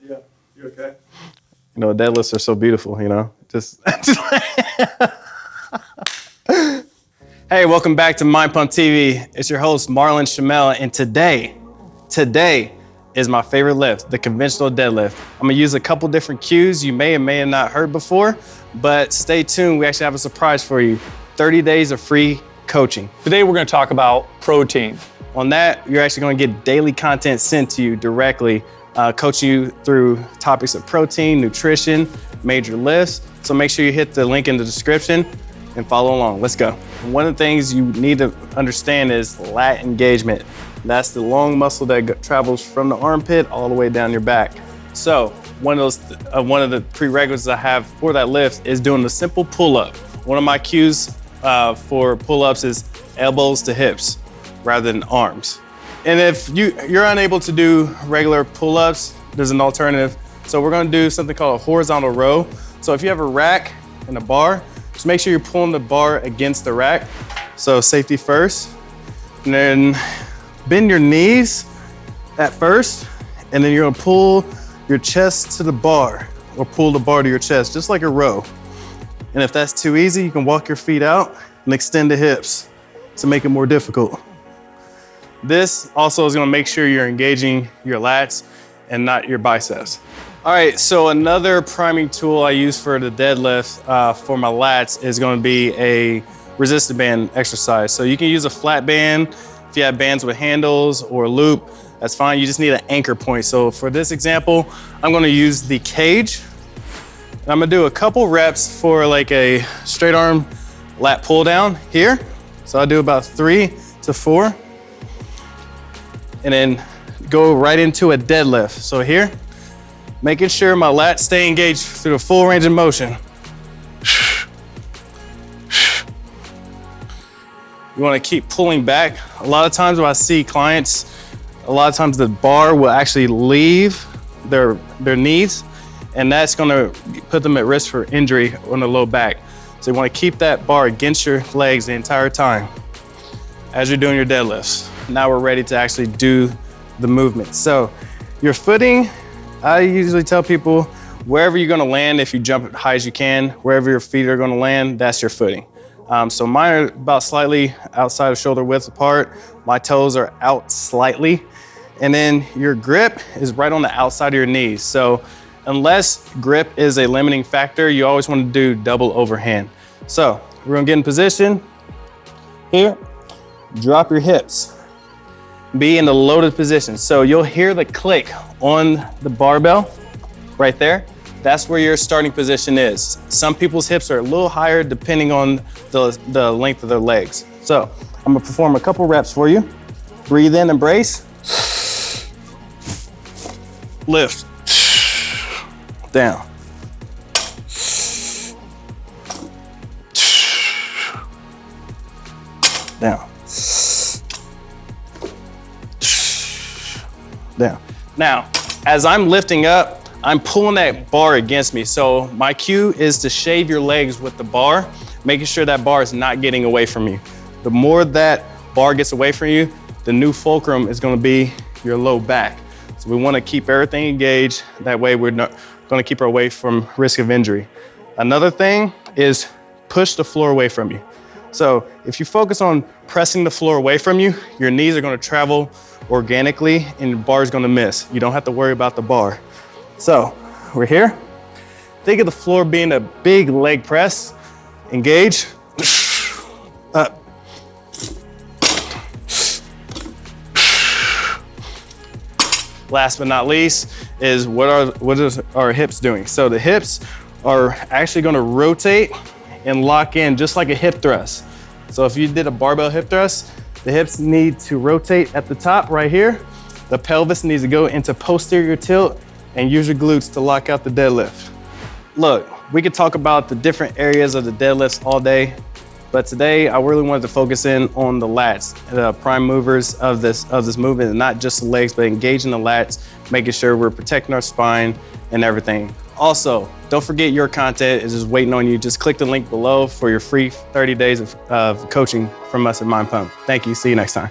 Yeah, you okay? You know, deadlifts are so beautiful, you know? Hey, welcome back to Mind Pump TV. It's your host, Marlon Shamel, and today is my favorite lift, the conventional deadlift. I'm gonna use a couple different cues you may or may have not heard before, but stay tuned, we actually have a surprise for you. 30 days of free coaching. Today we're gonna talk about protein. On that, you're actually gonna get daily content sent to you directly, coaching you through topics of protein, nutrition, major lifts. So make sure you hit the link in the description and follow along. Let's go. One of the things you need to understand is lat engagement. That's the long muscle that travels from the armpit all the way down your back. So one of the prerequisites I have for that lift is doing the simple pull-up. One of my cues for pull-ups is elbows to hips rather than arms. And if you're unable to do regular pull-ups, there's an alternative. So we're gonna do something called a horizontal row. So if you have a rack and a bar, just make sure you're pulling the bar against the rack. So safety first, and then bend your knees at first, and then you're gonna pull your chest to the bar, or pull the bar to your chest, just like a row. And if that's too easy, you can walk your feet out and extend the hips to make it more difficult. This also is gonna make sure you're engaging your lats and not your biceps. All right, so another priming tool I use for the deadlift for my lats is gonna be a resistant band exercise. So you can use a flat band. If you have bands with handles or loop, that's fine. You just need an anchor point. So for this example, I'm gonna use the cage. And I'm gonna do a couple reps for like a straight arm lat pull down here. So I'll do about 3 to 4. And then go right into a deadlift. So here, making sure my lats stay engaged through the full range of motion. You wanna keep pulling back. A lot of times when I see clients, a lot of times the bar will actually leave their knees, and that's gonna put them at risk for injury on the low back. So you wanna keep that bar against your legs the entire time as you're doing your deadlifts. Now we're ready to actually do the movement. So your footing, I usually tell people, wherever you're gonna land, if you jump as high as you can, wherever your feet are gonna land, that's your footing. So mine are about slightly outside of shoulder width apart. My toes are out slightly. And then your grip is right on the outside of your knees. So unless grip is a limiting factor, you always wanna do double overhand. So we're gonna get in position here, drop your hips. Be in the loaded position. So you'll hear the click on the barbell right there. That's where your starting position is. Some people's hips are a little higher depending on the length of their legs. So I'm gonna perform a couple reps for you. Breathe in, embrace. Lift. Down. Down. Down. Now, as I'm lifting up, I'm pulling that bar against me. So my cue is to shave your legs with the bar, making sure that bar is not getting away from you. The more that bar gets away from you, the new fulcrum is gonna be your low back. So we wanna keep everything engaged. That way we're not gonna keep our away from risk of injury. Another thing is push the floor away from you. So if you focus on pressing the floor away from you, your knees are gonna travel organically and your bar is gonna miss. You don't have to worry about the bar. So we're here. Think of the floor being a big leg press. Engage, up. Last but not least is what is our hips doing? So the hips are actually gonna rotate and lock in just like a hip thrust. So if you did a barbell hip thrust, the hips need to rotate at the top right here. The pelvis needs to go into posterior tilt and use your glutes to lock out the deadlift. Look, we could talk about the different areas of the deadlifts all day, but today I really wanted to focus in on the lats, the prime movers of this movement, and not just the legs, but engaging the lats, making sure we're protecting our spine and everything. Also, don't forget your content is just waiting on you. Just click the link below for your free 30 days of coaching from us at Mind Pump. Thank you, see you next time.